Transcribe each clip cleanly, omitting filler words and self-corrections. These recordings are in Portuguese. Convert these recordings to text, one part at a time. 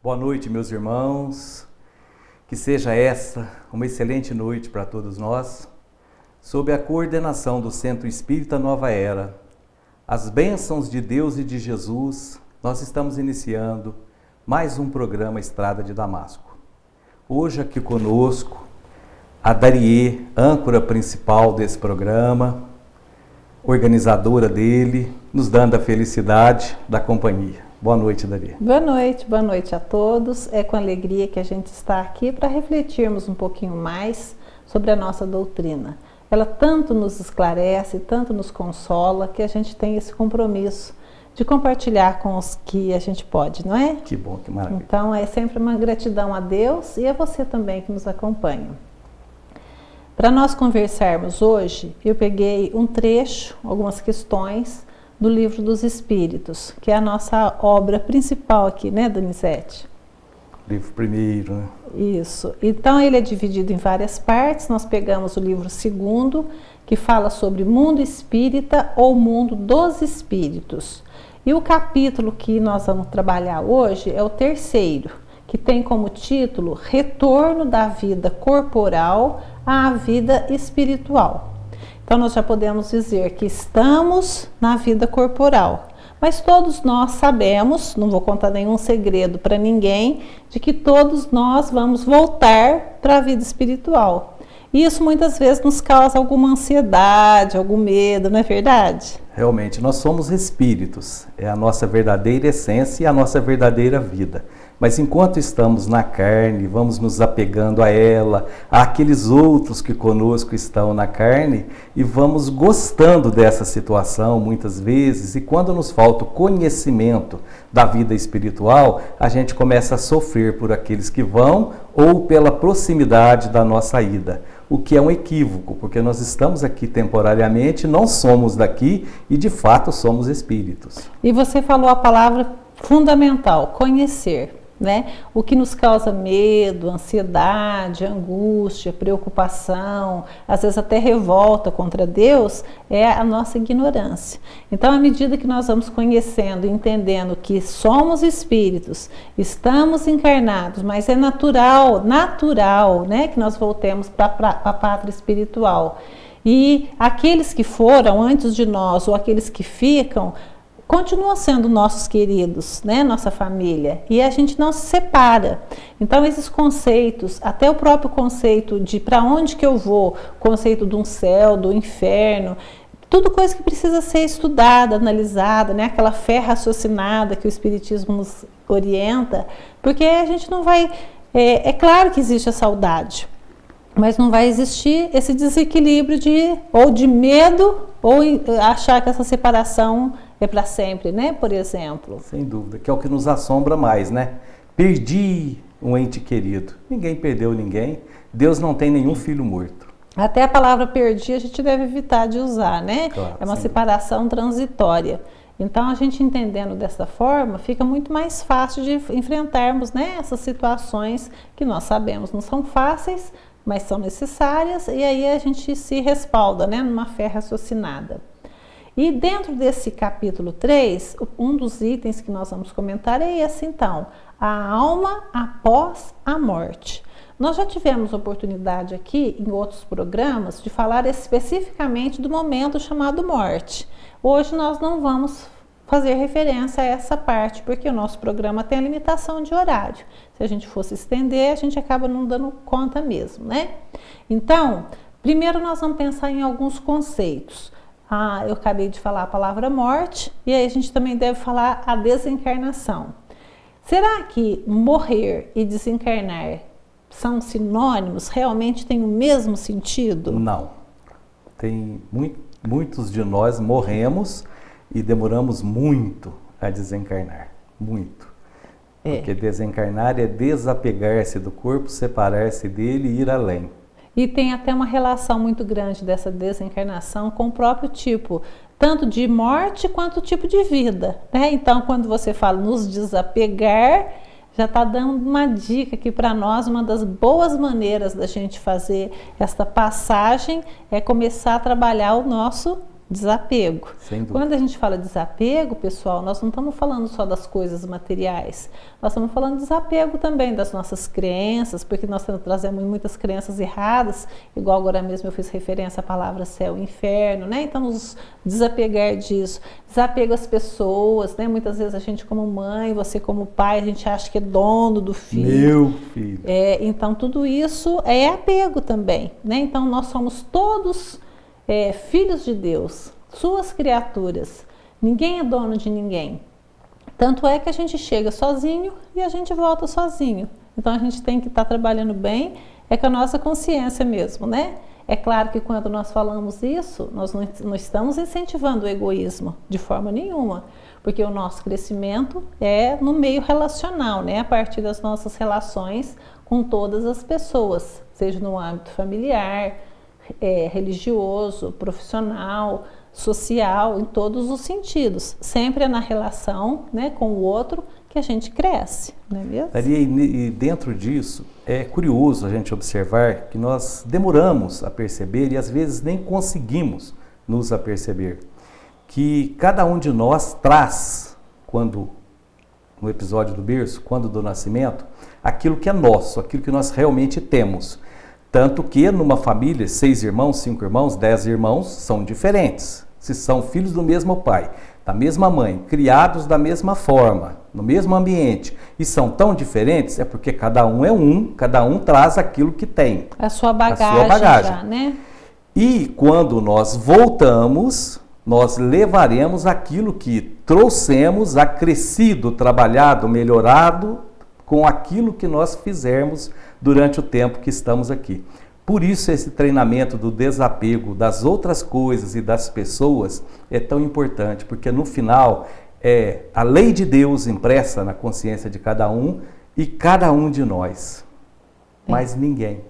Boa noite, meus irmãos. Que seja essa uma excelente noite para todos nós. Sob a coordenação do Centro Espírita Nova Era, as bênçãos de Deus e de Jesus, nós estamos iniciando mais um programa Estrada de Damasco. Hoje aqui conosco, a Darie, âncora principal desse programa, organizadora dele, nos dando a felicidade da companhia. Boa noite, Darie. Boa noite a todos. É com alegria que a gente está aqui para refletirmos um pouquinho mais sobre a nossa doutrina. Ela tanto nos esclarece, tanto nos consola, que a gente tem esse compromisso de compartilhar com os que a gente pode, não é? Que bom, que maravilha. Então é sempre uma gratidão a Deus e a você também que nos acompanha. Para nós conversarmos hoje, eu peguei um trecho, algumas questões do Livro dos Espíritos, que é a nossa obra principal aqui, né, Donizete? Livro primeiro, né? Isso. Então ele é dividido em várias partes. Nós pegamos o livro segundo, que fala sobre mundo espírita ou mundo dos espíritos. E o capítulo que nós vamos trabalhar hoje é o terceiro, que tem como título Retorno da vida corporal à vida espiritual. Então nós já podemos dizer que estamos na vida corporal. Mas todos nós sabemos, não vou contar nenhum segredo para ninguém, de que todos nós vamos voltar para a vida espiritual. E isso muitas vezes nos causa alguma ansiedade, algum medo, não é verdade? Realmente, nós somos espíritos, é a nossa verdadeira essência e a nossa verdadeira vida. Mas enquanto estamos na carne, vamos nos apegando a ela, àqueles outros que conosco estão na carne, e vamos gostando dessa situação muitas vezes, e quando nos falta o conhecimento da vida espiritual, a gente começa a sofrer por aqueles que vão ou pela proximidade da nossa ida. O que é um equívoco, porque nós estamos aqui temporariamente, não somos daqui e de fato somos espíritos. E você falou a palavra fundamental, conhecer. Né? O que nos causa medo, ansiedade, angústia, preocupação, às vezes até revolta contra Deus, é a nossa ignorância. Então, à medida que nós vamos conhecendo, entendendo que somos espíritos, estamos encarnados, mas é natural, né, que nós voltemos para a pátria espiritual. E aqueles que foram antes de nós ou aqueles que ficam, continuam sendo nossos queridos, né? Nossa família, e a gente não se separa. Então esses conceitos, até o próprio conceito de para onde que eu vou, conceito de um céu, do inferno, tudo coisa que precisa ser estudada, analisada, né? Aquela fé raciocinada que o Espiritismo nos orienta, porque a gente não vai... É claro que existe a saudade, mas não vai existir esse desequilíbrio ou de medo ou achar que essa separação é para sempre, né? Por exemplo. Sem dúvida, que é o que nos assombra mais, né? Perdi um ente querido. Ninguém perdeu ninguém. Deus não tem nenhum filho morto. Até a palavra perdi a gente deve evitar de usar, né? Claro, é uma separação transitória. Então, a gente entendendo dessa forma, fica muito mais fácil de enfrentarmos, né, essas situações que nós sabemos não são fáceis, mas são necessárias, e aí a gente se respalda, né, numa fé raciocinada. E dentro desse capítulo 3, um dos itens que nós vamos comentar é esse então, a alma após a morte. Nós já tivemos oportunidade aqui em outros programas de falar especificamente do momento chamado morte. Hoje nós não vamos fazer referência a essa parte, porque o nosso programa tem a limitação de horário. Se a gente fosse estender, a gente acaba não dando conta mesmo, né? Então, primeiro nós vamos pensar em alguns conceitos. Eu acabei de falar a palavra morte, e aí a gente também deve falar a desencarnação. Será que morrer e desencarnar são sinônimos? Realmente tem o mesmo sentido? Não. Muitos de nós morremos e demoramos muito a desencarnar. Muito. Porque desencarnar é desapegar-se do corpo, separar-se dele e ir além. E tem até uma relação muito grande dessa desencarnação com o próprio tipo, tanto de morte quanto tipo de vida, né? Então, quando você fala nos desapegar, já está dando uma dica aqui para nós. Uma das boas maneiras da gente fazer esta passagem é começar a trabalhar o nosso Desapego. Sem dúvida. Quando a gente fala desapego, pessoal, nós não estamos falando só das coisas materiais. Nós estamos falando de desapego também das nossas crenças, porque nós trazemos muitas crenças erradas, igual agora mesmo eu fiz referência à palavra céu e inferno, né? Então, nos desapegar disso. Desapego às pessoas, né? Muitas vezes a gente como mãe, você como pai, a gente acha que é dono do filho. Meu filho. Então, tudo isso é apego também, né? Então, nós somos todos filhos de Deus, suas criaturas. Ninguém é dono de ninguém. Tanto é que a gente chega sozinho e a gente volta sozinho. Então, a gente tem que estar trabalhando bem, com a nossa consciência mesmo, né? É claro que quando nós falamos isso, nós não estamos incentivando o egoísmo de forma nenhuma, porque o nosso crescimento é no meio relacional, né? A partir das nossas relações com todas as pessoas, seja no âmbito familiar, religioso, profissional, social, em todos os sentidos. Sempre é na relação, né, com o outro que a gente cresce, não é mesmo? E dentro disso, é curioso a gente observar que nós demoramos a perceber e às vezes nem conseguimos nos aperceber que cada um de nós traz, no episódio do berço, quando do nascimento, aquilo que é nosso, aquilo que nós realmente temos. Tanto que numa família, 6 irmãos, 5 irmãos, 10 irmãos, são diferentes. Se são filhos do mesmo pai, da mesma mãe, criados da mesma forma, no mesmo ambiente, e são tão diferentes, é porque cada um traz aquilo que tem. A sua bagagem. Já, né? E quando nós voltamos, nós levaremos aquilo que trouxemos acrescido, trabalhado, melhorado, com aquilo que nós fizermos durante o tempo que estamos aqui. Por isso esse treinamento do desapego das outras coisas e das pessoas é tão importante, porque no final é a lei de Deus impressa na consciência de cada um e cada um de nós, mais ninguém.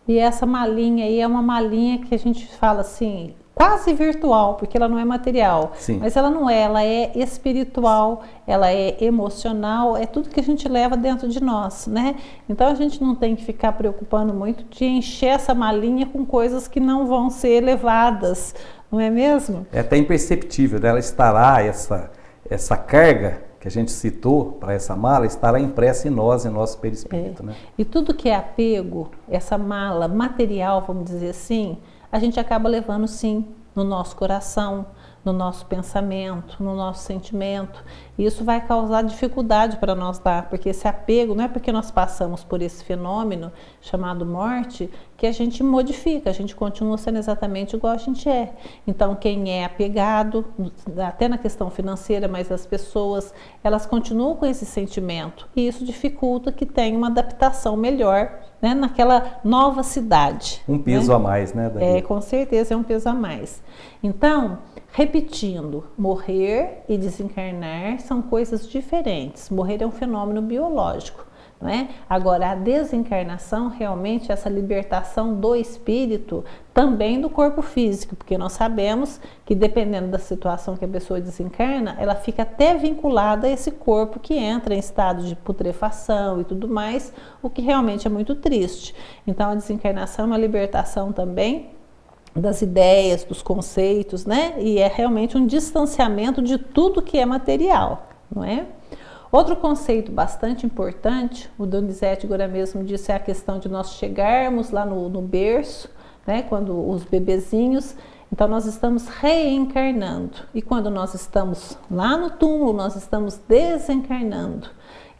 E essa malinha aí é uma malinha que a gente fala assim, quase virtual, porque ela não é material. Sim. Mas ela não é, ela é espiritual, ela é emocional, é tudo que a gente leva dentro de nós, né? Então a gente não tem que ficar preocupando muito de encher essa malinha com coisas que não vão ser levadas, não é mesmo? É até imperceptível, né? Ela estará, essa carga que a gente citou para essa mala, estará impressa em nós, em nosso perispírito, né? E tudo que é apego, essa mala material, vamos dizer assim, a gente acaba levando sim no nosso coração, no nosso pensamento, no nosso sentimento. E isso vai causar dificuldade para nós lá, porque esse apego não é porque nós passamos por esse fenômeno chamado morte que a gente modifica, a gente continua sendo exatamente igual a gente é. Então quem é apegado, até na questão financeira, mas as pessoas, elas continuam com esse sentimento e isso dificulta que tenha uma adaptação melhor, né, naquela nova cidade. Um peso, né, a mais, né, Dani? Com certeza é um peso a mais. Então, repetindo, morrer e desencarnar são coisas diferentes. Morrer é um fenômeno biológico, não é? Agora, a desencarnação realmente é essa libertação do espírito, também do corpo físico, porque nós sabemos que dependendo da situação que a pessoa desencarna, ela fica até vinculada a esse corpo que entra em estado de putrefação e tudo mais, o que realmente é muito triste. Então, a desencarnação é uma libertação também das ideias, dos conceitos, né? E é realmente um distanciamento de tudo que é material, não é? Outro conceito bastante importante, o Donizete agora mesmo disse, é a questão de nós chegarmos lá no berço, né? Quando os bebezinhos, então nós estamos reencarnando. E quando nós estamos lá no túmulo, nós estamos desencarnando.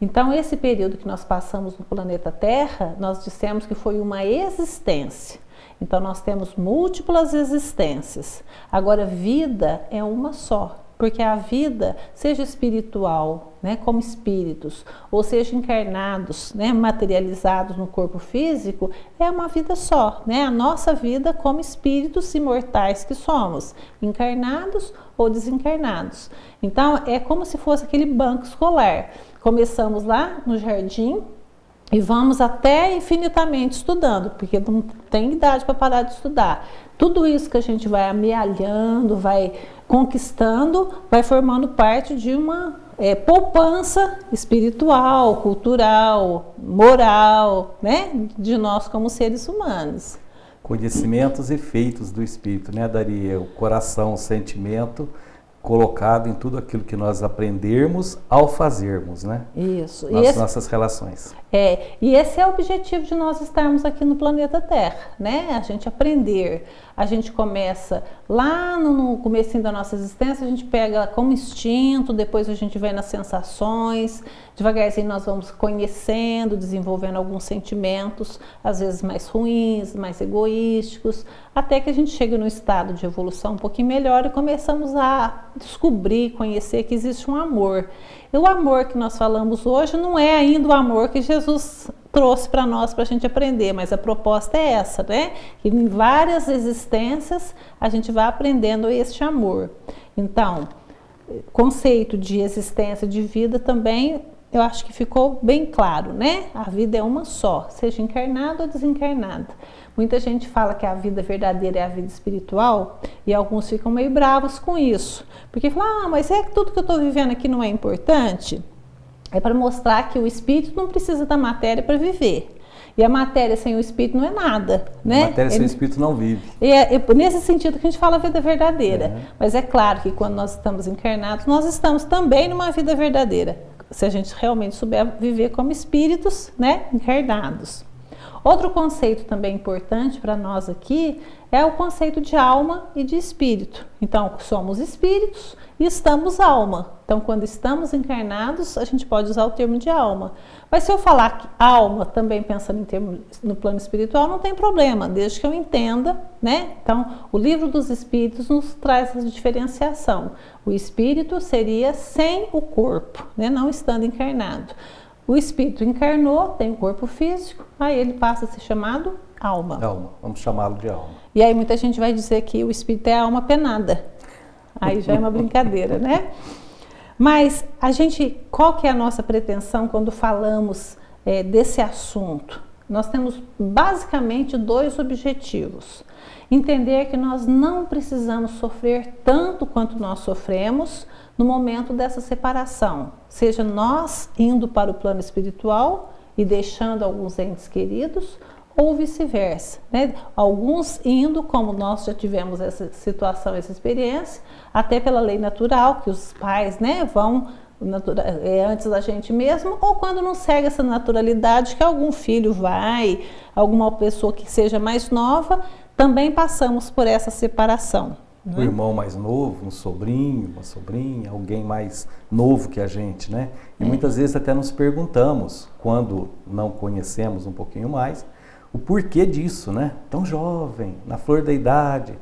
Então esse período que nós passamos no planeta Terra, nós dissemos que foi uma existência. Então nós temos múltiplas existências. Agora, vida é uma só, porque a vida, seja espiritual, né, como espíritos, ou seja encarnados, né, materializados no corpo físico, é uma vida só, né? A nossa vida como espíritos imortais que somos, encarnados ou desencarnados. Então é como se fosse aquele banco escolar. Começamos lá no jardim, e vamos até infinitamente estudando, porque não tem idade para parar de estudar. Tudo isso que a gente vai amealhando, vai conquistando, vai formando parte de uma poupança espiritual, cultural, moral, né? De nós como seres humanos. Conhecimentos e feitos do Espírito, né, Daria? O coração, o sentimento colocado em tudo aquilo que nós aprendermos ao fazermos, né? Isso. Nas nossas relações. E esse é o objetivo de nós estarmos aqui no planeta Terra, né? A gente aprender. A gente começa lá no comecinho da nossa existência, a gente pega como instinto, depois a gente vai nas sensações, devagarzinho nós vamos conhecendo, desenvolvendo alguns sentimentos, às vezes mais ruins, mais egoísticos, até que a gente chega num estado de evolução um pouquinho melhor e começamos a descobrir, conhecer que existe um amor. E o amor que nós falamos hoje não é ainda o amor que Jesus trouxe para nós, para a gente aprender, mas a proposta é essa, né? Que em várias existências a gente vai aprendendo este amor. Então, conceito de existência, de vida também, eu acho que ficou bem claro, né? A vida é uma só, seja encarnada ou desencarnada. Muita gente fala que a vida verdadeira é a vida espiritual e alguns ficam meio bravos com isso. Porque falam, mas é que tudo que eu estou vivendo aqui não é importante? É para mostrar que o espírito não precisa da matéria para viver. E a matéria sem o espírito não é nada, né? A matéria sem o espírito não vive. É nesse sentido que a gente fala a vida verdadeira. Mas é claro que quando nós estamos encarnados, nós estamos também numa vida verdadeira. Se a gente realmente souber viver como espíritos, né, encarnados. Outro conceito também importante para nós aqui é o conceito de alma e de espírito. Então, somos espíritos e estamos alma. Então, quando estamos encarnados, a gente pode usar o termo de alma. Mas se eu falar que alma, também pensando em termos no plano espiritual, não tem problema, desde que eu entenda, né? Então, o livro dos espíritos nos traz essa diferenciação. O espírito seria sem o corpo, né? Não estando encarnado. O espírito encarnou, tem o corpo físico, aí ele passa a ser chamado alma. Alma, vamos chamá-lo de alma. E aí muita gente vai dizer que o espírito é a alma penada. Aí já é uma brincadeira, né? Mas qual que é a nossa pretensão quando falamos desse assunto? Nós temos basicamente 2 objetivos. Entender que nós não precisamos sofrer tanto quanto nós sofremos no momento dessa separação. Seja nós indo para o plano espiritual e deixando alguns entes queridos, ou vice-versa, né? Alguns indo, como nós já tivemos essa situação, essa experiência, até pela lei natural, que os pais, né, vão antes da gente mesmo, ou quando não segue essa naturalidade, que algum filho vai, alguma pessoa que seja mais nova, também passamos por essa separação. O irmão mais novo, um sobrinho, uma sobrinha, alguém mais novo que a gente, né? E muitas vezes até nos perguntamos, quando não conhecemos um pouquinho mais, o porquê disso, né? Tão jovem, na flor da idade,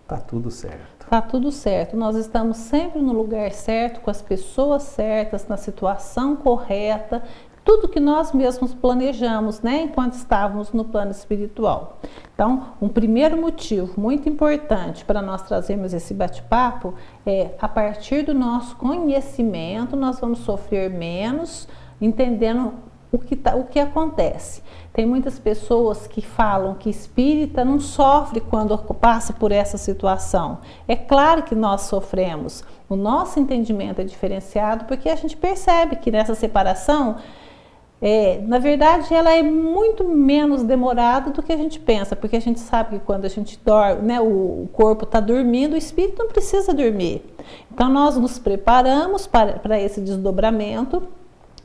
tá tudo certo. Tá tudo certo, nós estamos sempre no lugar certo, com as pessoas certas, na situação correta, tudo que nós mesmos planejamos, né, enquanto estávamos no plano espiritual. Então, um primeiro motivo muito importante para nós trazermos esse bate-papo é, a partir do nosso conhecimento, nós vamos sofrer menos, entendendo o que acontece. Tem muitas pessoas que falam que espírita não sofre quando passa por essa situação. É claro que nós sofremos. O nosso entendimento é diferenciado porque a gente percebe que nessa separação, na verdade, ela é muito menos demorada do que a gente pensa, porque a gente sabe que quando a gente dorme, né, o corpo está dormindo, o espírito não precisa dormir. Então, nós nos preparamos para esse desdobramento,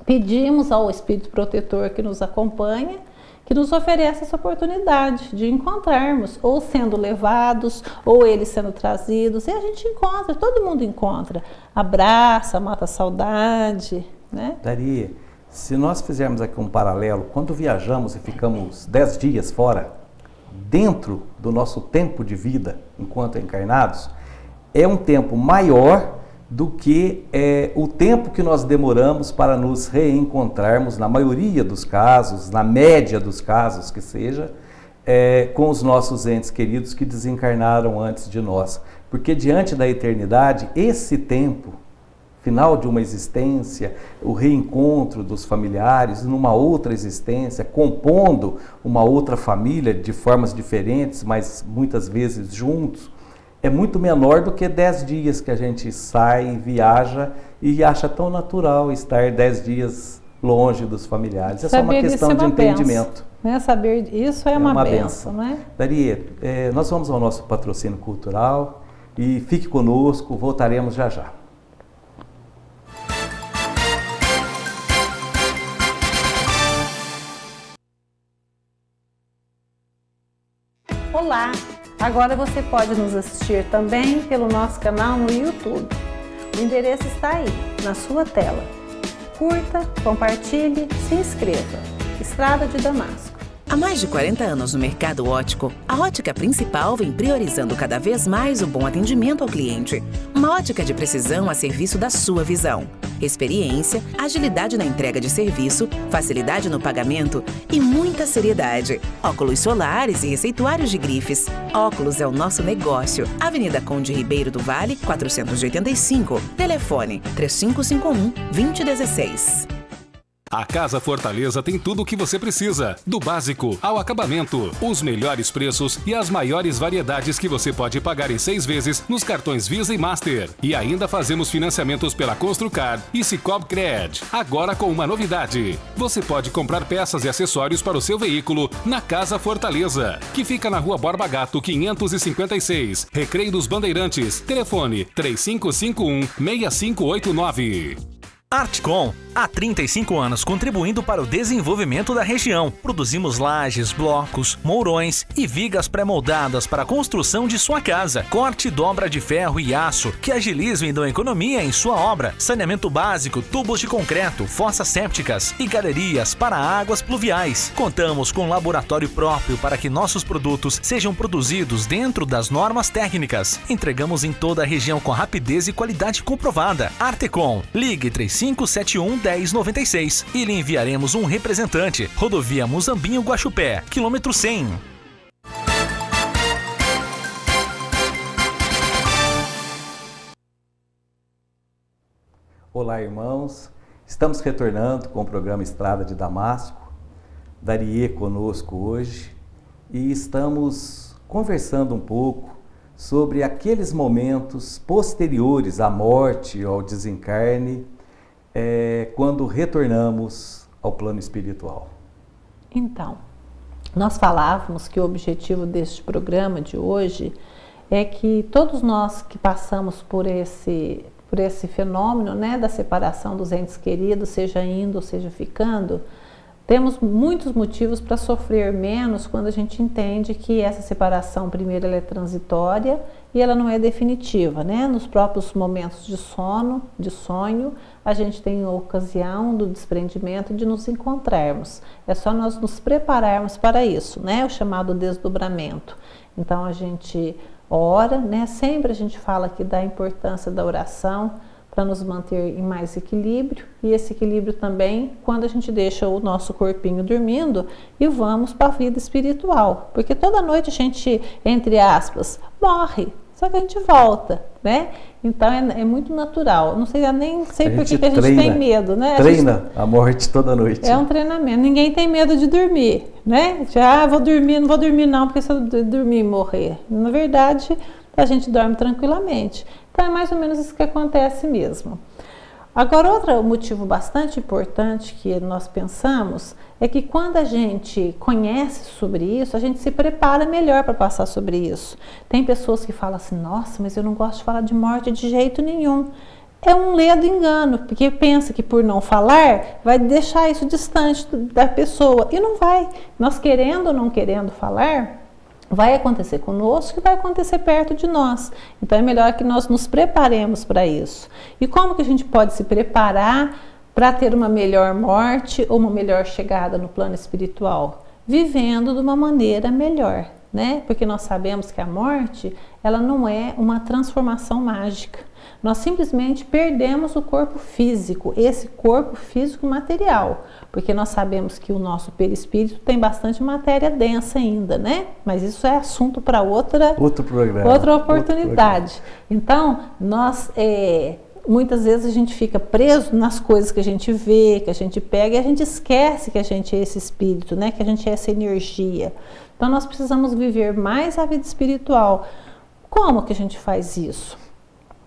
pedimos ao espírito protetor que nos acompanha, que nos oferece essa oportunidade de encontrarmos, ou sendo levados, ou eles sendo trazidos, e a gente encontra, todo mundo encontra, abraça, mata a saudade, né? Daria, se nós fizermos aqui um paralelo, quando viajamos e ficamos 10 dias fora, dentro do nosso tempo de vida, enquanto encarnados, é um tempo maior do que o tempo que nós demoramos para nos reencontrarmos, na maioria dos casos, na média dos casos que seja, com os nossos entes queridos que desencarnaram antes de nós. Porque diante da eternidade, esse tempo, final de uma existência, o reencontro dos familiares numa outra existência, compondo uma outra família de formas diferentes, mas muitas vezes juntos, é muito menor do que 10 dias que a gente sai, viaja e acha tão natural estar 10 dias longe dos familiares. É só Saber uma disso questão é de uma entendimento. benção, né? Saber isso é uma benção, né? Daria, nós vamos ao nosso patrocínio cultural e fique conosco, voltaremos já já. Olá! Agora você pode nos assistir também pelo nosso canal no YouTube. O endereço está aí, na sua tela. Curta, compartilhe, se inscreva. Estrada de Damasco. Há mais de 40 anos no mercado óptico, a Ótica Principal vem priorizando cada vez mais o bom atendimento ao cliente. Uma ótica de precisão a serviço da sua visão. Experiência, agilidade na entrega de serviço, facilidade no pagamento e muita seriedade. Óculos solares e receituários de grifes. Óculos é o nosso negócio. Avenida Conde Ribeiro do Vale, 485. Telefone 3551-2016. A Casa Fortaleza tem tudo o que você precisa, do básico ao acabamento, os melhores preços e as maiores variedades que você pode pagar em 6 vezes nos cartões Visa e Master. E ainda fazemos financiamentos pela Construcar e Cicobi Cred. Agora com uma novidade, você pode comprar peças e acessórios para o seu veículo na Casa Fortaleza, que fica na Rua Borba Gato 556, Recreio dos Bandeirantes. Telefone 3551-6589. Artcom, há 35 anos contribuindo para o desenvolvimento da região. Produzimos lajes, blocos, mourões e vigas pré-moldadas para a construção de sua casa. Corte e dobra de ferro e aço que agilizam e dão economia em sua obra. Saneamento básico, tubos de concreto, fossas sépticas e galerias para águas pluviais. Contamos com laboratório próprio para que nossos produtos sejam produzidos dentro das normas técnicas. Entregamos em toda a região com rapidez e qualidade comprovada. Artecom, ligue 3571-1096 e lhe enviaremos um representante. Rodovia Muzambinho Guaxupé, quilômetro 100. Olá, irmãos. Estamos retornando com o programa Estrada de Damasco. Darie conosco hoje e estamos conversando um pouco sobre aqueles momentos posteriores à morte ou ao desencarne, quando retornamos ao plano espiritual. Então, nós falávamos que o objetivo deste programa de hoje é que todos nós que passamos por esse fenômeno, né, da separação dos entes queridos, seja indo ou seja ficando, temos muitos motivos para sofrer menos quando a gente entende que essa separação, primeiro, ela é transitória e ela não é definitiva, né? Nos próprios momentos de sonho, a gente tem a ocasião do desprendimento de nos encontrarmos. É só nós nos prepararmos para isso, né? O chamado desdobramento. Então, a gente ora, né? Sempre a gente fala aqui da importância da oração para nos manter em mais equilíbrio, e esse equilíbrio também quando a gente deixa o nosso corpinho dormindo e vamos para a vida espiritual, porque toda noite a gente, entre aspas, morre, só que a gente volta, né? Então é muito natural. Não sei, eu nem sei por que a gente tem medo, né? Treina a morte toda noite. É um treinamento. Ninguém tem medo de dormir, né? Vou dormir, não vou dormir não, porque se eu dormir e morrer. Na verdade, a gente dorme tranquilamente. Então é mais ou menos isso que acontece mesmo. Agora, outro motivo bastante importante que nós pensamos é que quando a gente conhece sobre isso, a gente se prepara melhor para passar sobre isso. Tem pessoas que falam assim, nossa, mas eu não gosto de falar de morte de jeito nenhum. É um ledo engano, porque pensa que por não falar, vai deixar isso distante da pessoa. E não vai. Nós querendo ou não querendo falar, vai acontecer conosco e vai acontecer perto de nós. Então é melhor que nós nos preparemos para isso. E como que a gente pode se preparar para ter uma melhor morte ou uma melhor chegada no plano espiritual? Vivendo de uma maneira melhor, né? Porque nós sabemos que a morte, ela não é uma transformação mágica. Nós simplesmente perdemos o corpo físico, esse corpo físico material, porque nós sabemos que o nosso perispírito tem bastante matéria densa ainda, né? Mas isso é assunto para outro programa, outra oportunidade. Então, nós muitas vezes a gente fica preso nas coisas que a gente vê, que a gente pega, e a gente esquece que a gente é esse espírito, né? Que a gente é essa energia. Então, nós precisamos viver mais a vida espiritual. Como que a gente faz isso?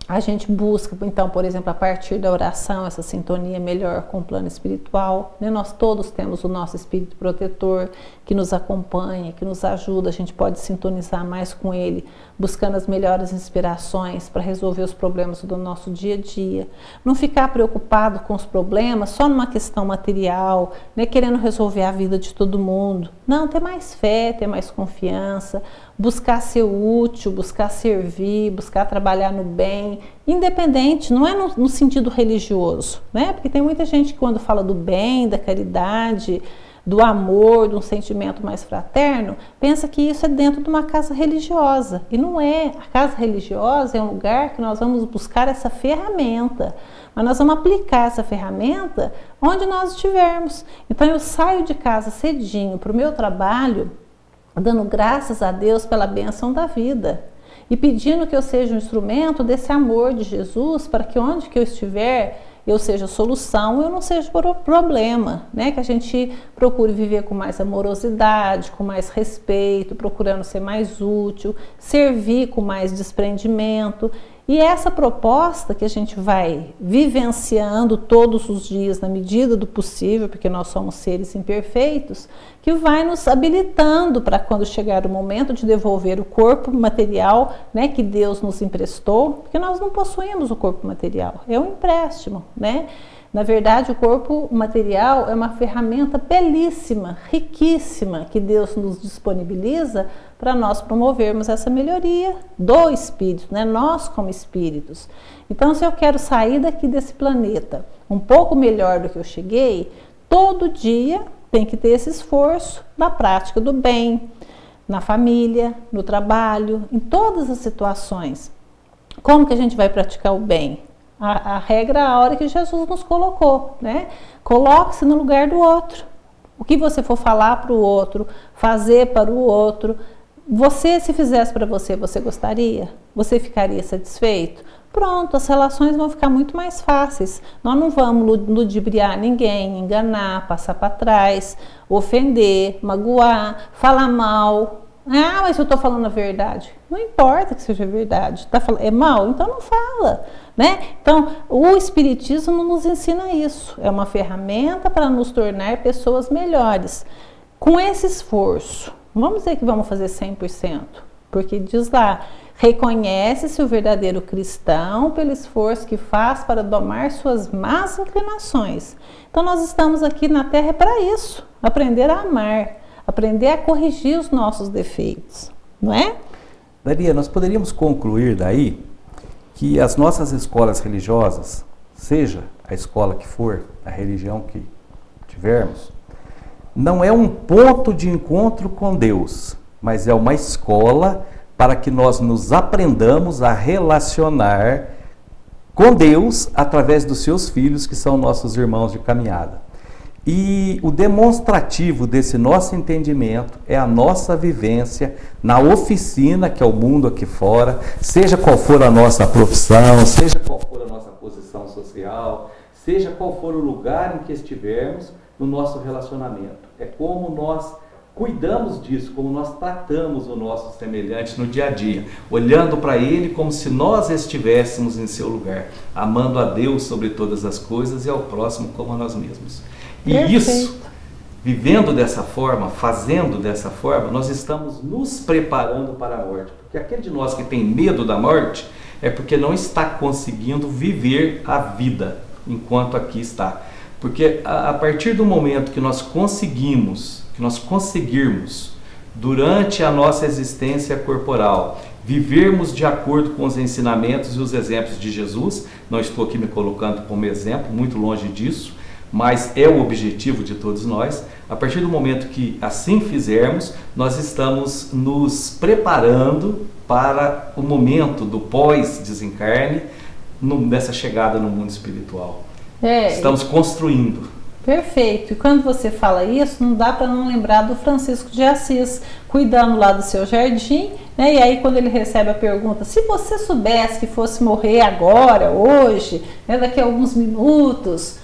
A gente busca, então, por exemplo, a partir da oração, essa sintonia melhor com o plano espiritual, né? Nós todos temos o nosso espírito protetor que nos acompanha, que nos ajuda, a gente pode sintonizar mais com ele, buscando as melhores inspirações para resolver os problemas do nosso dia a dia. Não ficar preocupado com os problemas só numa questão material, né? Querendo resolver a vida de todo mundo. Não, ter mais fé, ter mais confiança, buscar ser útil, buscar servir, buscar trabalhar no bem, independente, não é no sentido religioso, né? Porque tem muita gente que quando fala do bem, da caridade, do amor, de um sentimento mais fraterno, pensa que isso é dentro de uma casa religiosa. E não é. A casa religiosa é um lugar que nós vamos buscar essa ferramenta, mas nós vamos aplicar essa ferramenta onde nós estivermos. Então eu saio de casa cedinho para o meu trabalho, dando graças a Deus pela bênção da vida e pedindo que eu seja um instrumento desse amor de Jesus para que onde que eu estiver eu seja solução, eu não seja problema, né? Que a gente procure viver com mais amorosidade, com mais respeito, procurando ser mais útil, servir com mais desprendimento. E essa proposta que a gente vai vivenciando todos os dias na medida do possível, porque nós somos seres imperfeitos, que vai nos habilitando para quando chegar o momento de devolver o corpo material, né, que Deus nos emprestou, porque nós não possuímos o corpo material, é um empréstimo, né? Na verdade, o corpo material é uma ferramenta belíssima, riquíssima, que Deus nos disponibiliza para nós promovermos essa melhoria do espírito, né? Nós como espíritos. Então, se eu quero sair daqui desse planeta um pouco melhor do que eu cheguei, todo dia tem que ter esse esforço na prática do bem, na família, no trabalho, em todas as situações. Como que a gente vai praticar o bem? A regra é a hora que Jesus nos colocou, né? Coloque-se no lugar do outro. O que você for falar para o outro, fazer para o outro, você, se fizesse para você, você gostaria? Você ficaria satisfeito? Pronto, as relações vão ficar muito mais fáceis. Nós não vamos ludibriar ninguém, enganar, passar para trás, ofender, magoar, falar mal. Ah, mas eu estou falando a verdade. Não importa que seja verdade. É mal? Então não fala, né? Então, o Espiritismo não nos ensina isso. É uma ferramenta para nos tornar pessoas melhores. Com esse esforço, vamos dizer que vamos fazer 100%, porque diz lá, reconhece-se o verdadeiro cristão pelo esforço que faz para domar suas más inclinações. Então, nós estamos aqui na Terra para isso, aprender a amar, aprender a corrigir os nossos defeitos, não é? Daria, nós poderíamos concluir daí que as nossas escolas religiosas, seja a escola que for, a religião que tivermos, não é um ponto de encontro com Deus, mas é uma escola para que nós nos aprendamos a relacionar com Deus através dos seus filhos, que são nossos irmãos de caminhada. E o demonstrativo desse nosso entendimento é a nossa vivência na oficina, que é o mundo aqui fora, seja qual for a nossa profissão, seja qual for a nossa posição social, seja qual for o lugar em que estivermos no nosso relacionamento. É como nós cuidamos disso, como nós tratamos o nosso semelhante no dia a dia, olhando para ele como se nós estivéssemos em seu lugar, amando a Deus sobre todas as coisas e ao próximo como a nós mesmos. E Perfeito. Isso, vivendo dessa forma, fazendo dessa forma, nós estamos nos preparando para a morte. Porque aquele de nós que tem medo da morte é porque não está conseguindo viver a vida enquanto aqui está. Porque a partir do momento que nós conseguirmos, durante a nossa existência corporal, vivermos de acordo com os ensinamentos e os exemplos de Jesus, não estou aqui me colocando como exemplo, muito longe disso, mas é o objetivo de todos nós. A partir do momento que assim fizermos, nós estamos nos preparando para o momento do pós-desencarne, nessa chegada no mundo espiritual. Estamos construindo. Perfeito. E quando você fala isso, não dá para não lembrar do Francisco de Assis, cuidando lá do seu jardim, né? E aí quando ele recebe a pergunta, se você soubesse que fosse morrer agora, hoje, né, daqui a alguns minutos,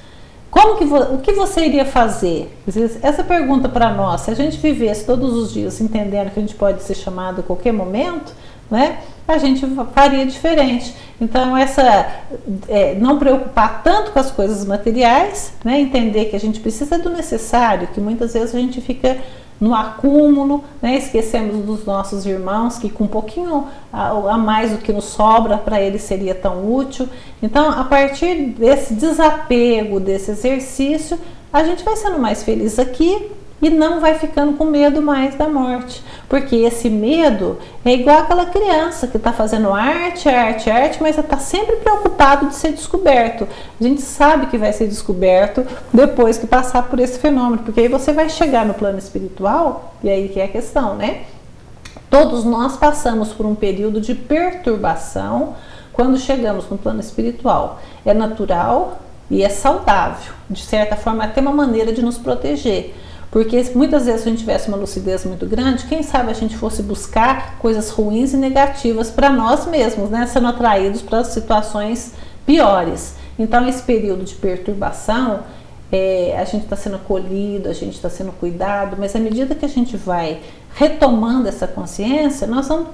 o que você iria fazer? Essa pergunta para nós, se a gente vivesse todos os dias entendendo que a gente pode ser chamado a qualquer momento, né, a gente faria diferente. Então, não preocupar tanto com as coisas materiais, né, entender que a gente precisa do necessário, que muitas vezes a gente fica no acúmulo, né, esquecemos dos nossos irmãos, que com um pouquinho a mais do que nos sobra, para eles seria tão útil. Então, a partir desse desapego, desse exercício, a gente vai sendo mais feliz aqui e não vai ficando com medo mais da morte. Porque esse medo é igual aquela criança que está fazendo arte, mas está sempre preocupado de ser descoberto. A gente sabe que vai ser descoberto depois que passar por esse fenômeno, porque aí você vai chegar no plano espiritual, e aí que é a questão, né? Todos nós passamos por um período de perturbação quando chegamos no plano espiritual. É natural e é saudável, de certa forma, até uma maneira de nos proteger. Porque muitas vezes, se a gente tivesse uma lucidez muito grande, quem sabe a gente fosse buscar coisas ruins e negativas para nós mesmos, né? Sendo atraídos para situações piores. Então, esse período de perturbação, a gente está sendo acolhido, a gente está sendo cuidado, mas à medida que a gente vai retomando essa consciência, nós vamos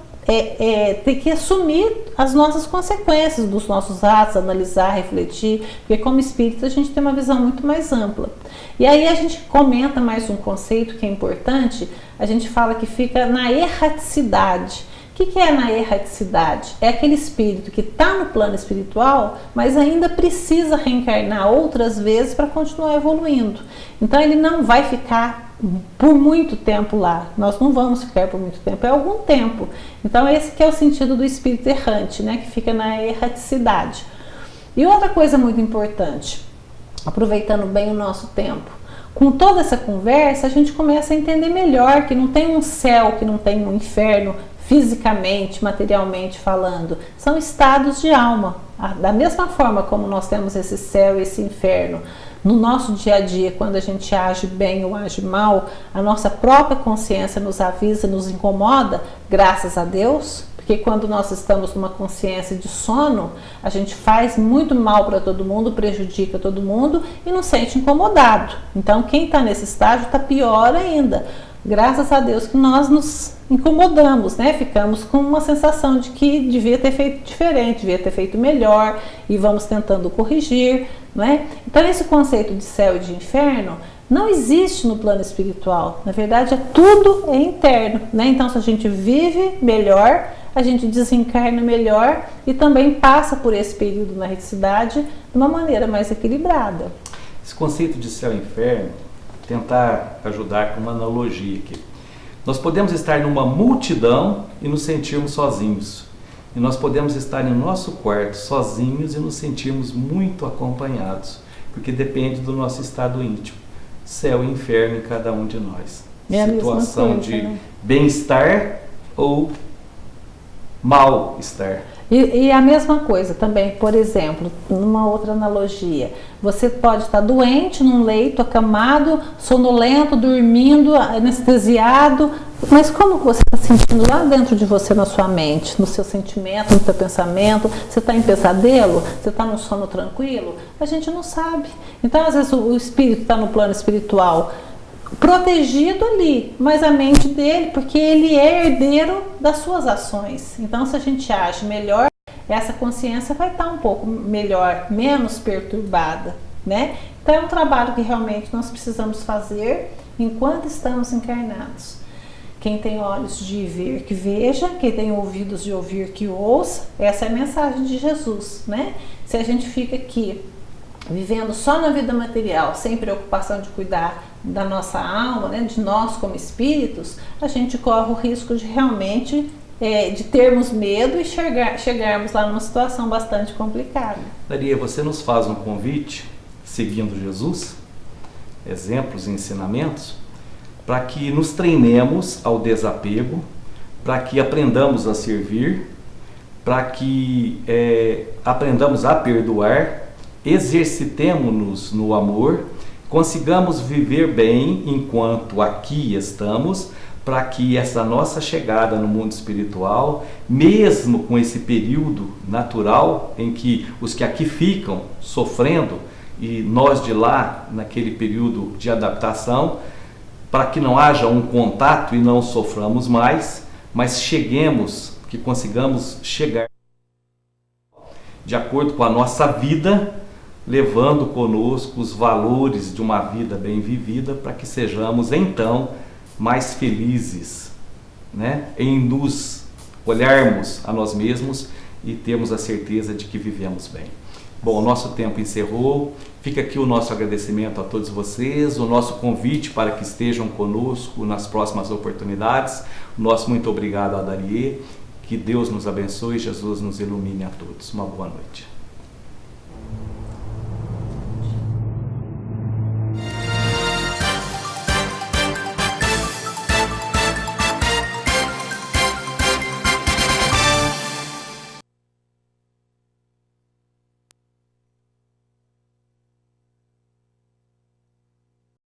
ter que assumir as nossas consequências dos nossos atos, analisar, refletir, porque como espírito a gente tem uma visão muito mais ampla. E aí a gente comenta mais um conceito que é importante, a gente fala que fica na erraticidade. O que é na erraticidade? É aquele espírito que está no plano espiritual, mas ainda precisa reencarnar outras vezes para continuar evoluindo. Então ele não vai ficar por muito tempo lá. Nós não vamos ficar por muito tempo, é algum tempo. Então esse que é o sentido do espírito errante, né? Que fica na erraticidade. E outra coisa muito importante, aproveitando bem o nosso tempo, com toda essa conversa a gente começa a entender melhor que não tem um céu, que não tem um inferno, fisicamente, materialmente falando, são estados de alma. Da mesma forma como nós temos esse céu e esse inferno no nosso dia a dia, quando a gente age bem ou age mal, a nossa própria consciência nos avisa, nos incomoda, graças a Deus, porque quando nós estamos numa consciência de sono, a gente faz muito mal para todo mundo, prejudica todo mundo e não sente incomodado. Então quem está nesse estágio está pior ainda. Graças a Deus que nós nos incomodamos, né? Ficamos com uma sensação de que devia ter feito diferente, devia ter feito melhor e vamos tentando corrigir, né? Então esse conceito de céu e de inferno não existe no plano espiritual. Na verdade, tudo é interno, né? Então se a gente vive melhor, a gente desencarna melhor e também passa por esse período na erraticidade de uma maneira mais equilibrada. Esse conceito de céu e inferno, tentar ajudar com uma analogia aqui. Nós podemos estar numa multidão e nos sentirmos sozinhos. E nós podemos estar em nosso quarto sozinhos e nos sentirmos muito acompanhados, porque depende do nosso estado íntimo. Céu e inferno em cada um de nós. É situação coisa, de né? bem-estar ou mal-estar. E a mesma coisa também, por exemplo, numa outra analogia, você pode estar doente num leito, acamado, sonolento, dormindo, anestesiado, mas como você está sentindo lá dentro de você, na sua mente, no seu sentimento, no seu pensamento? Você está em pesadelo? Você está num sono tranquilo? A gente não sabe. Então, às vezes, o espírito está no plano espiritual protegido ali, mas a mente dele, porque ele é herdeiro das suas ações. Então, se a gente age melhor, essa consciência vai estar um pouco melhor, menos perturbada, né? Então, é um trabalho que realmente nós precisamos fazer enquanto estamos encarnados. Quem tem olhos de ver, que veja. Quem tem ouvidos de ouvir, que ouça. Essa é a mensagem de Jesus, né? Se a gente fica aqui vivendo só na vida material, sem preocupação de cuidar da nossa alma, né, de nós como espíritos, a gente corre o risco de realmente de termos medo e chegarmos lá numa situação bastante complicada. Maria, você nos faz um convite, seguindo Jesus, exemplos e ensinamentos, para que nos treinemos ao desapego, para que aprendamos a servir, para que aprendamos a perdoar, exercitemo-nos no amor, consigamos viver bem enquanto aqui estamos, para que essa nossa chegada no mundo espiritual, mesmo com esse período natural em que os que aqui ficam sofrendo e nós de lá, naquele período de adaptação, para que não haja um contato e não soframos mais, mas cheguemos que consigamos chegar de acordo com a nossa vida, levando conosco os valores de uma vida bem vivida, para que sejamos então mais felizes, né? Em nos olharmos a nós mesmos e termos a certeza de que vivemos bem. Bom, o nosso tempo encerrou, fica aqui o nosso agradecimento a todos vocês, o nosso convite para que estejam conosco nas próximas oportunidades. O nosso muito obrigado a Darie, que Deus nos abençoe e Jesus nos ilumine a todos. Uma boa noite.